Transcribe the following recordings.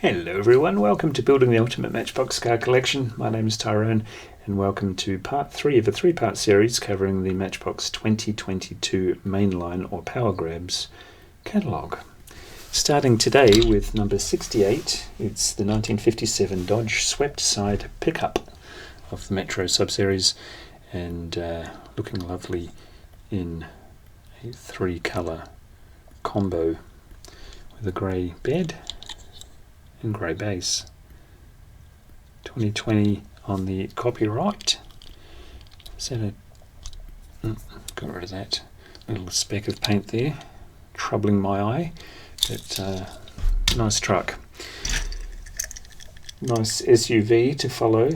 Hello everyone, welcome to Building the Ultimate Matchbox Car Collection. My name is Tyrone and welcome to part 3 of a 3-part series covering the Matchbox 2022 Mainline or Power Grabs catalogue. Starting today with number 68, it's the 1957 Dodge Swept Side pickup of the Metro subseries and looking lovely in a 3-colour combo with a grey bed and grey base. 2020 on the copyright. Got rid of that little speck of paint there, troubling my eye, but nice truck. Nice SUV to follow.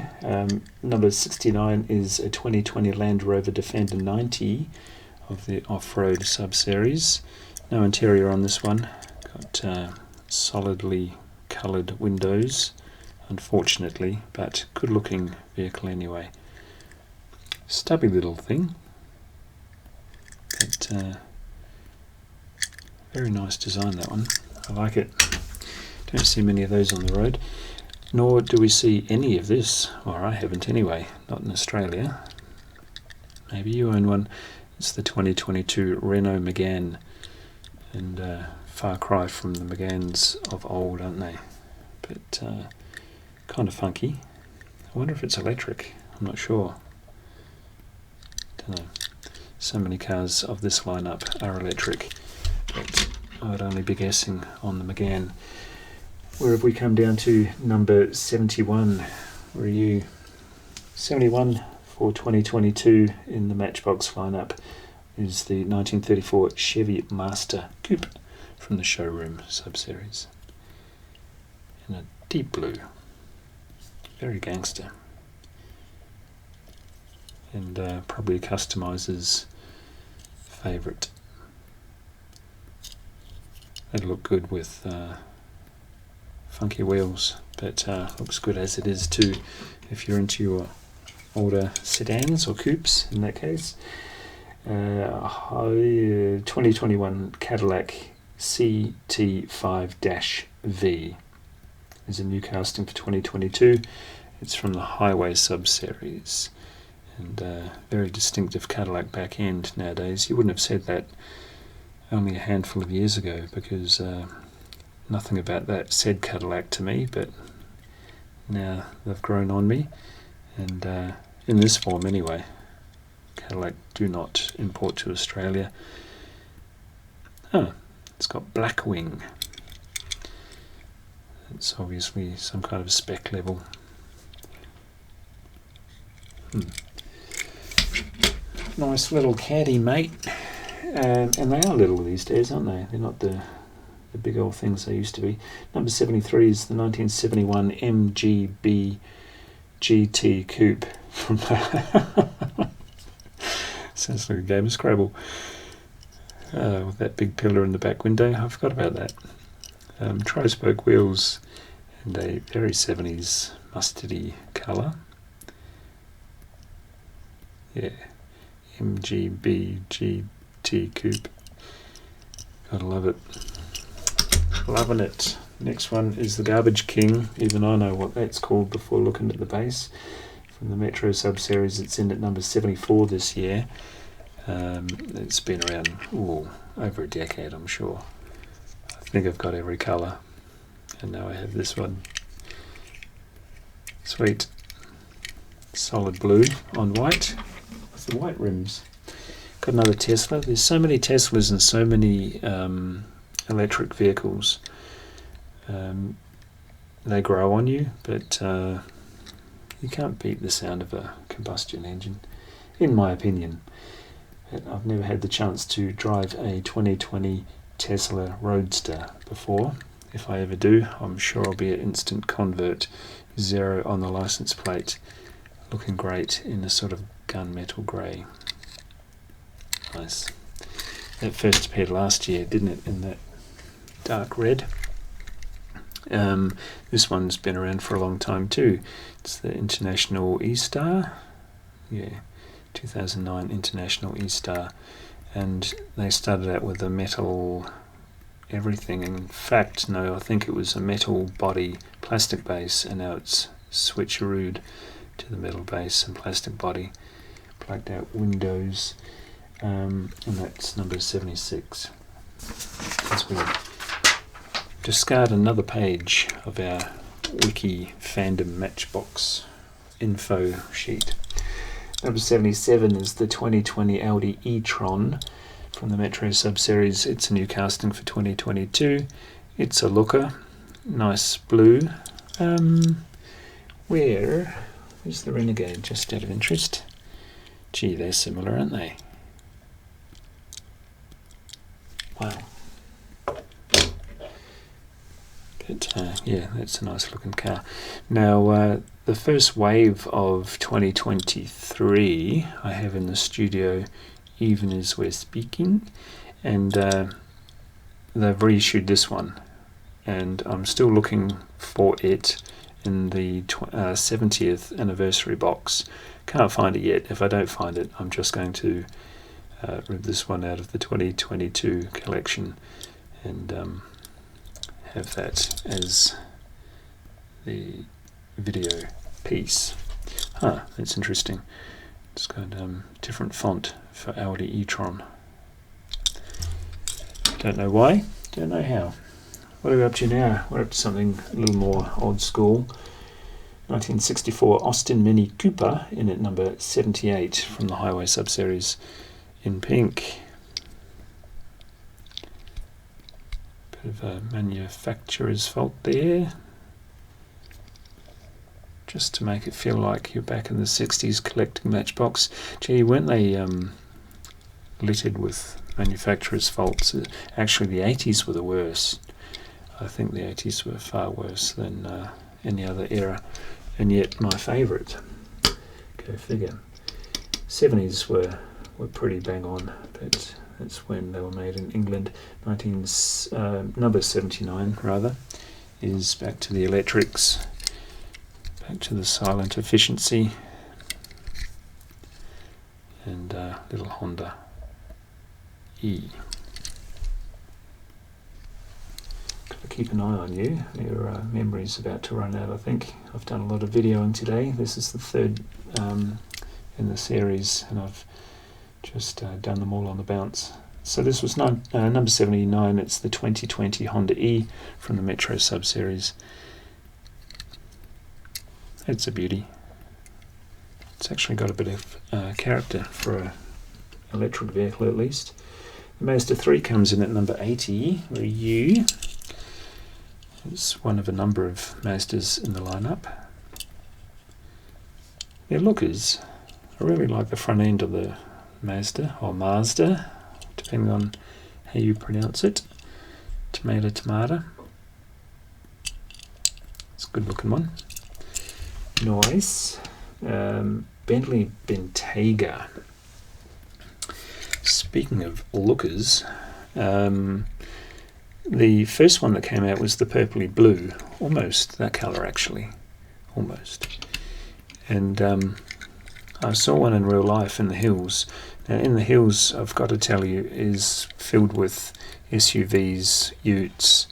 Number 69 is a 2020 Land Rover Defender 90 of the off-road sub-series. No interior on this one. Got solidly coloured windows, unfortunately, but good looking vehicle anyway. Stubby little thing, but very nice design, that one. I like it. Don't see many of those on the road, nor do we see any of this, or I haven't anyway, not in Australia. Maybe you own one. It's the 2022 Renault Megane, and far cry from the Meganes of old, aren't they? But kind of funky. I wonder if it's electric. I'm not sure. Don't know. So many cars of this lineup are electric, but I would only be guessing on the Megane. Where have we come down to? Number 71. Where are you? 71 for 2022 in the Matchbox lineup is the 1934 Chevy Master Coupe from the showroom sub-series in a deep blue, very gangster, and probably a customiser's favourite. That'd look good with funky wheels, but looks good as it is too if you're into your older sedans or coupes in that case. 2021 Cadillac CT5-V is a new casting for 2022. It's from the Highway sub-series, and very distinctive Cadillac back end nowadays. You wouldn't have said that only a handful of years ago, because nothing about that said Cadillac to me, but now they've grown on me, and in this form anyway. Cadillac do not import to Australia. It's got black wing. It's obviously some kind of spec level. Nice little caddy, mate. And they are little these days, aren't they? They're not the big old things they used to be. Number 73 is the 1971 MGB GT Coupe from sounds like a game of Scrabble. With that big pillar in the back window, I forgot about that. Tri-spoke wheels and a very 70s mustardy colour. Yeah, MGB GT Coupe. Gotta love it. Loving it. Next one is the Garbage King. Even I know what that's called before looking at the base. From the Metro sub-series, it's in at number 74 this year. It's been around over a decade, I'm sure. I think I've got every colour, and now I have this one. Sweet. Solid blue on white with the white rims. Got another Tesla. There's so many Teslas and so many electric vehicles. They grow on you, but you can't beat the sound of a combustion engine, in my opinion. I've never had the chance to drive a 2020 Tesla Roadster before. If I ever do, I'm sure I'll be an instant convert. 0 on the license plate, looking great in a sort of gunmetal grey. Nice. That first appeared last year, didn't it, in that dark red? This one's been around for a long time too. It's the International E-Star. Yeah, 2009 International E-Star. And they started out with a metal everything. In fact, no, I think it was a metal body, plastic base, and now it's switcherooed to the metal base and plastic body. Plugged out windows, and that's number 76. As we discard another page of our wiki fandom Matchbox info sheet. Number 77 is the 2020 Audi e-tron from the Metro sub-series. It's a new casting for 2022. It's a looker, nice blue. Where's the Renegade, just out of interest? Gee, they're similar, aren't they? Wow. But yeah, that's a nice looking car. Now, the first wave of 2023 I have in the studio, even as we're speaking, and they've reissued this one, and I'm still looking for it in the 70th anniversary box. Can't find it yet. If I don't find it, I'm just going to rip this one out of the 2022 collection and have that as the video piece. That's interesting. It's got different font for Audi e-tron. Don't know why, don't know how. What are we up to now? We're up to something a little more old school. 1964 Austin Mini Cooper in at number 78 from the Highway sub-series in pink. Bit of a manufacturer's fault there, just to make it feel like you're back in the 60s collecting Matchbox. Gee, weren't they littered with manufacturer's faults? Actually, the 80s were the worst. I think the 80s were far worse than any other era, and yet my favourite. Go figure. 70s were pretty bang on, but that's when they were made in England. Number 79 rather is back to the electrics, back to the silent efficiency, and little Honda E. Gotta keep an eye on you. Your memory's about to run out, I think. I've done a lot of videoing today. This is the third in the series, and I've just done them all on the bounce. So this was number 79. It's the 2020 Honda E from the Metro sub-series. It's a beauty. It's actually got a bit of character for an electric vehicle, at least. The Mazda 3 comes in at number 80. Ryu. It's one of a number of Mazdas in the lineup. Their lookers, I really like the front end of the Mazda, depending on how you pronounce it. Tomato. It's a good looking one. Nice. Bentley Bentayga. Speaking of lookers, the first one that came out was the purpley blue, almost that colour actually, almost. And I saw one in real life in the hills. Now, in the hills, I've got to tell you, is filled with SUVs, utes,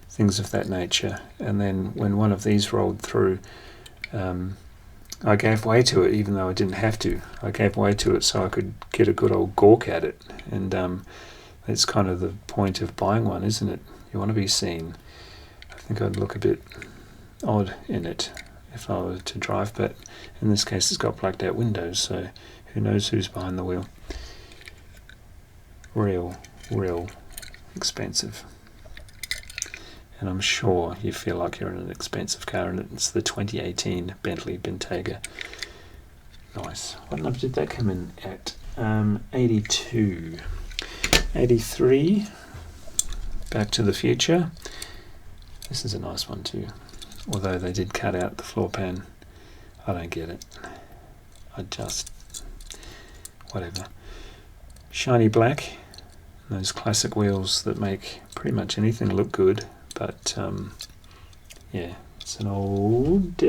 things of that nature. And then when one of these rolled through, I gave way to it, even though I didn't have to. I gave way to it so I could get a good old gawk at it. And that's kind of the point of buying one, isn't it? You want to be seen. I think I'd look a bit odd in it if I were to drive, but in this case it's got blacked out windows, so who knows who's behind the wheel. Real expensive. And I'm sure you feel like you're in an expensive car, and it's the 2018 Bentley Bentayga. Nice. What number did that come in at? 82. 83. Back to the Future. This is a nice one too. Although they did cut out the floor pan. I don't get it. Whatever. Shiny black. Those classic wheels that make pretty much anything look good. But yeah, it's an old,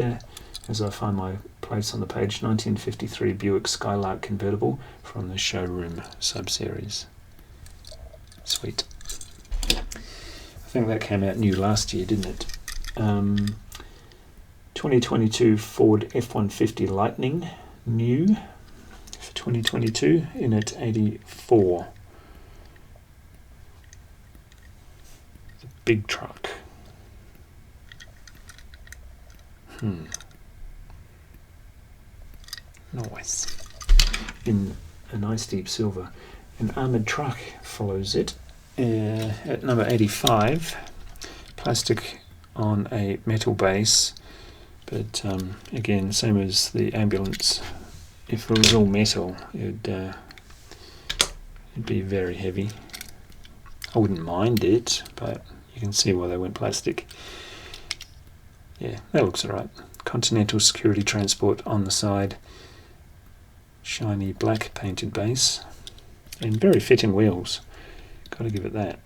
as I find my place on the page, 1953 Buick Skylark convertible from the Showroom sub-series. Sweet. think that came out new last year, didn't it? 2022 Ford F-150 Lightning, new for 2022, in at 84. The big truck. Nice. In a nice deep silver. An armoured truck follows it at number 85. Plastic on a metal base, but again, same as the ambulance. If it was all metal, it'd be very heavy. I wouldn't mind it, but you can see why they went plastic. Yeah, that looks alright. Continental Security Transport on the side. Shiny black painted base. And very fitting wheels. Gotta give it that.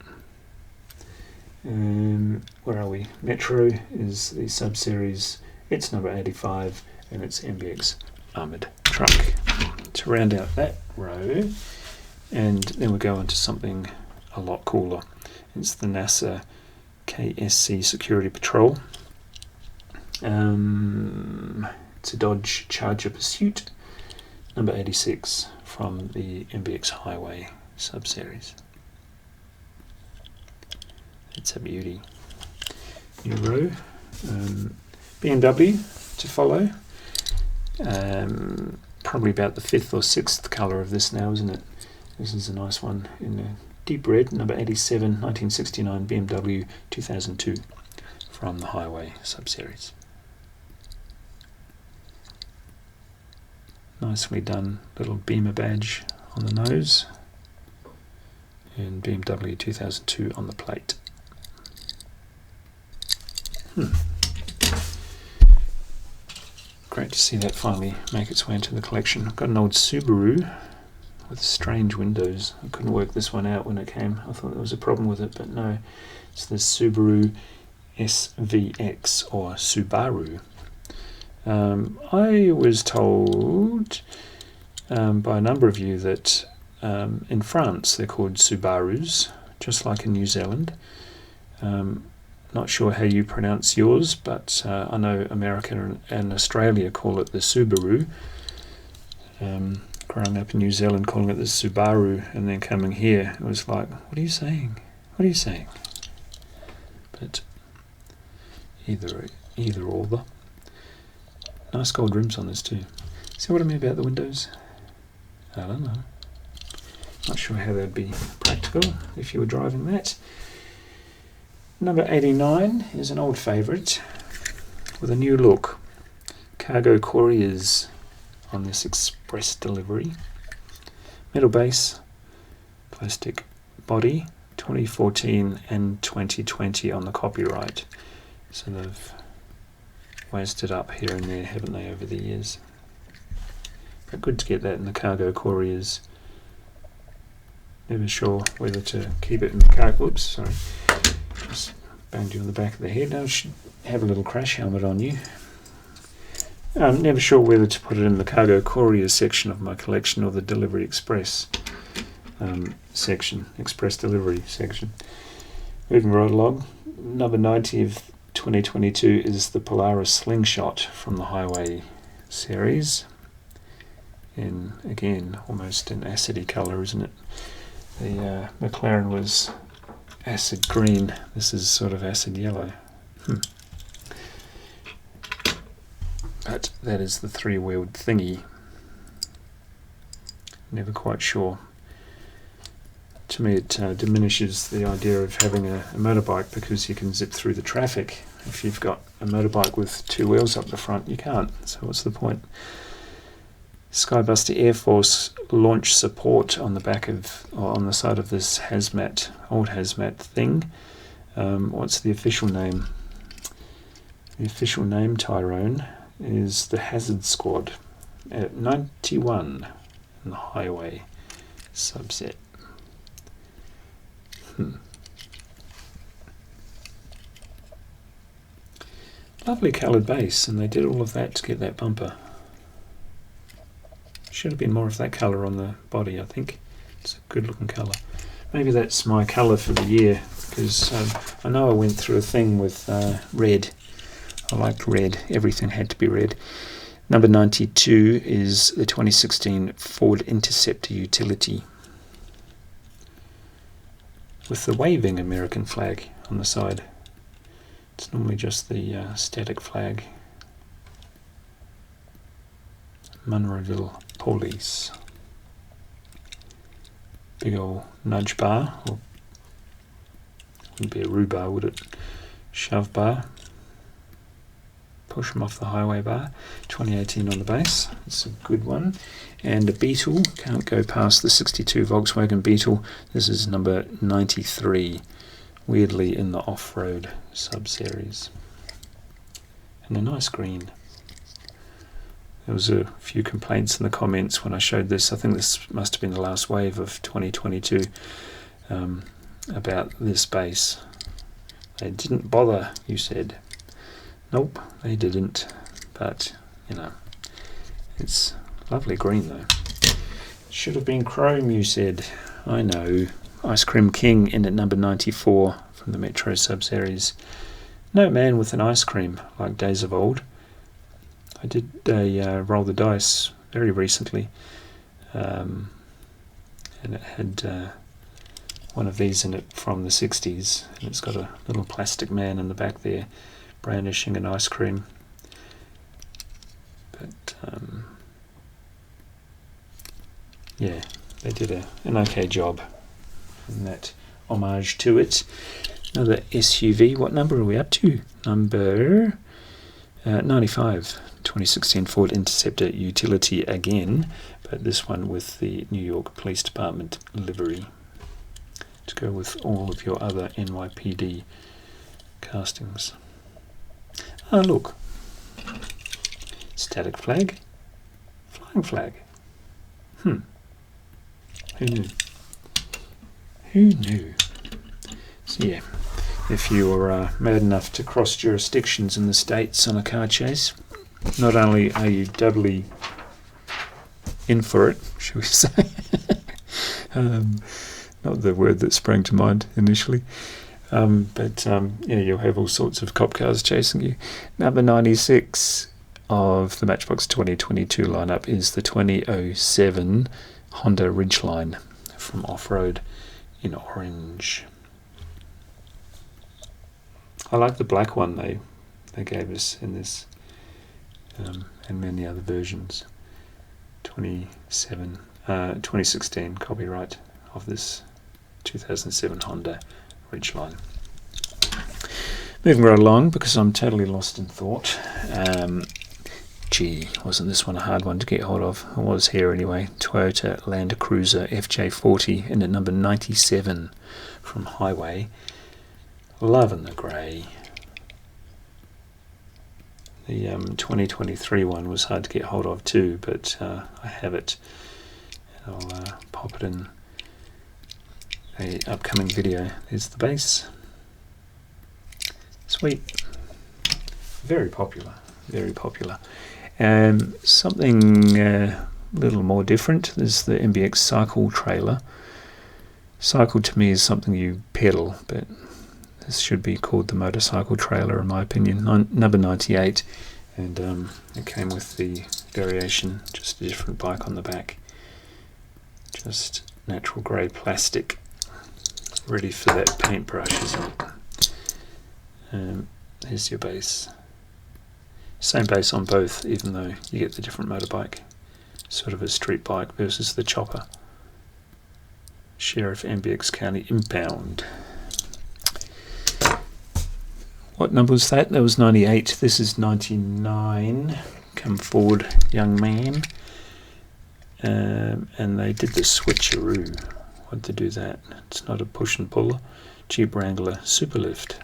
Where are we? Metro is the sub-series. It's number 85 and it's MBX armoured truck. To round out that row, and then we go into something a lot cooler. It's the NASA KSC Security Patrol. It's a Dodge Charger Pursuit, number 86 from the MBX Highway sub-series. It's a beauty. New row. BMW to follow. Probably about the 5th or 6th colour of this now, isn't it? This is a nice one in a deep red, number 87, 1969 BMW 2002 from the Highway sub-series. Nicely done little Beamer badge on the nose, and BMW 2002 on the plate. Great to see that finally make its way into the collection. I've got an old Subaru with strange windows. I couldn't work this one out when it came. I thought there was a problem with it, but no. It's the Subaru SVX, or Subaru. I was told by a number of you that in France they're called Subarus, just like in New Zealand. Not sure how you pronounce yours, but I know America and Australia call it the Subaru. Growing up in New Zealand calling it the Subaru, and then coming here it was like, what are you saying? What are you saying? But either or the. Nice gold rims on this too. See what I mean about the windows? I don't know. Not sure how that'd be practical if you were driving that. Number 89 is an old favourite with a new look. Cargo couriers on this express delivery. Metal base, plastic body, 2014 and 2020 on the copyright. So they've wazzed it up here and there, haven't they, over the years? But good to get that in the cargo couriers. Never sure whether to keep it in the car. Whoops, sorry. Just banged you on the back of the head. Now I should have a little crash helmet on you. I'm never sure whether to put it in the cargo courier section of my collection or the delivery express section, express delivery section. Moving right along, number 90 of 2022 is the Polaris Slingshot from the Highway series. In, again, almost an acidy colour, isn't it? The McLaren was acid green. This is sort of acid yellow. But that is the three-wheeled thingy. Never quite sure. To me it diminishes the idea of having a motorbike, because you can zip through the traffic. If you've got a motorbike with two wheels up the front, you can't. So what's the point? Skybuster Air Force launch support on the back of, or on the side of this hazmat, old hazmat thing. What's the official name? The official name, Tyrone, is the Hazard Squad at 91 in the Highway subset. Lovely coloured base, and they did all of that to get that bumper. Should have been more of that colour on the body, I think. It's a good looking colour. Maybe that's my colour for the year, because I know I went through a thing with red. I liked red. Everything had to be red. Number 92 is the 2016 Ford Interceptor utility with the waving American flag on the side. It's normally just the static flag. Monroeville Police. Big old nudge bar, or wouldn't be a rhubar, would it? Shove bar. Push them off the highway bar. 2018 on the base. It's a good one. And a Beetle. Can't go past the 62 Volkswagen Beetle. This is number 93. Weirdly in the off-road sub-series. And a nice green. There was a few complaints in the comments when I showed this. I think this must have been the last wave of 2022 about this base. They didn't bother, you said. Nope, they didn't. But, you know, it's lovely green though. Should have been chrome, you said. I know. Ice Cream King in at number 94 from the Metro sub-series. No man with an ice cream like days of old. I did a roll the dice very recently, and it had one of these in it from the 60s, and it's got a little plastic man in the back there brandishing an ice cream. But yeah, they did an okay job in that homage to it. Another SUV. What number are we up to? Number 95. 2016 Ford Interceptor utility again, but this one with the New York Police Department livery to go with all of your other NYPD castings. Ah, look. Static flag. Flying flag. Who knew? Who knew? So yeah, if you're mad enough to cross jurisdictions in the States on a car chase, not only are you doubly in for it, shall we say, not the word that sprang to mind initially, but yeah, you'll have all sorts of cop cars chasing you. Number 96 of the Matchbox 2022 lineup is the 2007 Honda Ridgeline from Off-Road in orange. I like the black one they gave us in this, and many other versions. 2016 copyright of this 2007 Honda Ridgeline. Moving right along, because I'm totally lost in thought. Gee, wasn't this one a hard one to get hold of? It was here anyway. Toyota Land Cruiser FJ40 in at number 97 from Highway. Loving the grey. The 2023 one was hard to get hold of too, but I have it. I'll pop it in a upcoming video. There's the base. Sweet. Very popular. Very popular. Something a little more different is the MBX Cycle trailer. Cycle to me is something you pedal, but this should be called the motorcycle trailer in my opinion. Number 98, and it came with the variation, just a different bike on the back. Just natural grey plastic, ready for that paintbrush, isn't it? Here's your base. Same base on both, even though you get the different motorbike. Sort of a street bike versus the chopper. Sheriff MBX County Impound. What number was that? That was 98. This is 99. Come forward, young man. And they did the switcheroo. Why'd they do that? It's not a push and pull. Jeep Wrangler Superlift.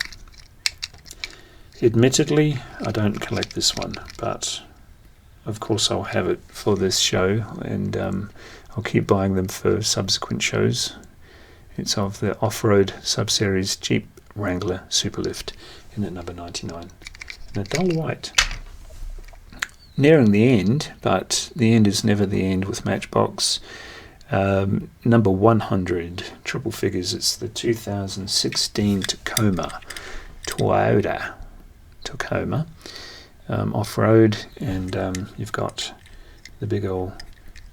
Admittedly, I don't collect this one, but of course I'll have it for this show, and I'll keep buying them for subsequent shows. It's of the off-road sub-series Jeep Wrangler Superlift in at number 99. And a dull white. Nearing the end, but the end is never the end with Matchbox. Number 100, triple figures, it's the 2016 Toyota Tacoma off-road, and you've got the big old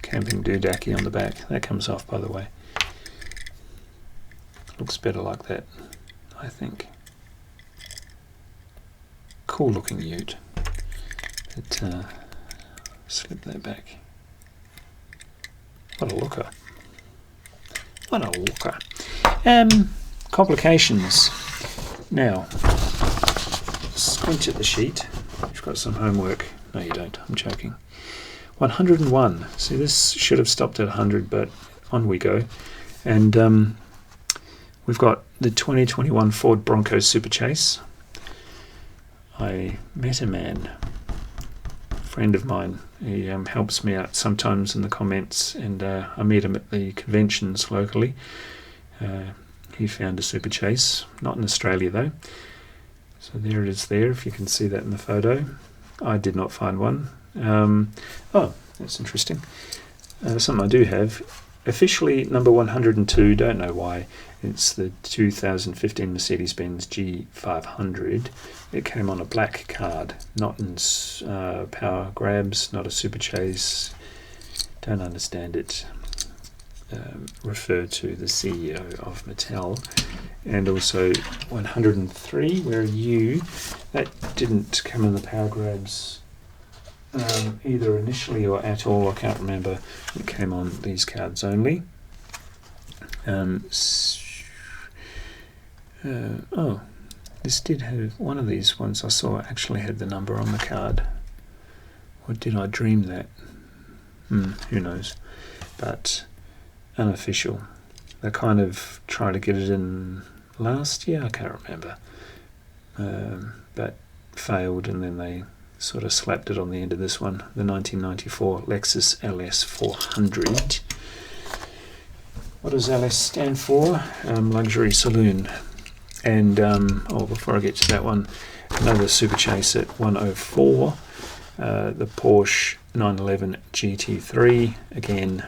camping doodacky on the back. That comes off, by the way. Looks better like that, I think. Cool looking ute. But slip that back. What a looker. What a looker. Complications. Now, squint at the sheet. You've got some homework. No, you don't. I'm joking. 101. See, this should have stopped at 100, but on we go. And we've got the 2021 Ford Bronco Super Chase. I met a man, a friend of mine. He helps me out sometimes in the comments, and I meet him at the conventions locally. He found a Super Chase, not in Australia though. So there it is there, if you can see that in the photo. I did not find one. Oh, that's interesting. Something I do have. Officially number 102, don't know why. It's the 2015 Mercedes-Benz G500. It came on a black card, not in Power Grabs, not a Super Chase. Don't understand it. Refer to the CEO of Mattel. And also 103, where you, that didn't come in the Power Grabs either initially or at all, I can't remember. It came on these cards only. Oh, this did have, one of these ones I saw actually had the number on the card. Or did I dream that? Who knows. But unofficial. They kind of tried to get it in last year, I can't remember. But failed, and then they sort of slapped it on the end of this one, the 1994 Lexus LS 400. What does LS stand for? Luxury Saloon. And before I get to that one, another Super Chase at 104, the Porsche 911 GT3. Again,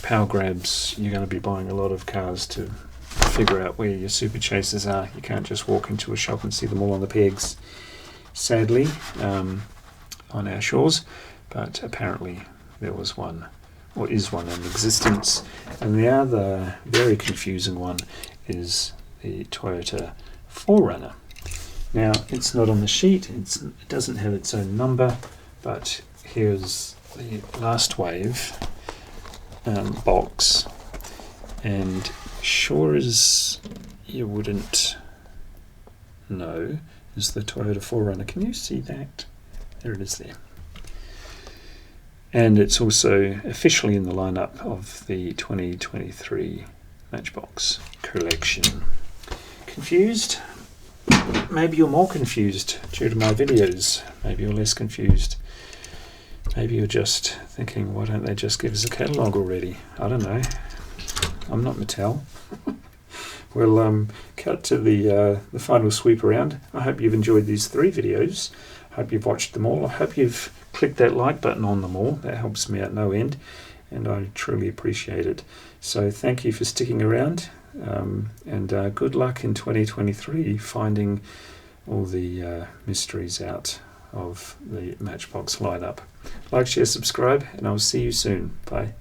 Power Grabs, you're going to be buying a lot of cars to figure out where your Super Chases are. You can't just walk into a shop and see them all on the pegs, sadly, on our shores. But apparently there was one, or is one, in existence. And the other very confusing one is the Toyota 4Runner. Now, it's not on the sheet, it doesn't have its own number, but here's the last wave box, and sure as you wouldn't know is the Toyota 4Runner. Can you see that? There it is there. And it's also officially in the lineup of the 2023 Matchbox collection. Confused? Maybe you're more confused due to my videos. Maybe you're less confused. Maybe you're just thinking, why don't they just give us a catalogue already? I don't know. I'm not Mattel. We'll cut to the final sweep around. I hope you've enjoyed these 3 videos. I hope you've watched them all. I hope you've clicked that like button on them all. That helps me out no end, and I truly appreciate it. So thank you for sticking around, and good luck in 2023 finding all the mysteries out of the Matchbox lineup. Like, share, subscribe, and I'll see you soon. Bye.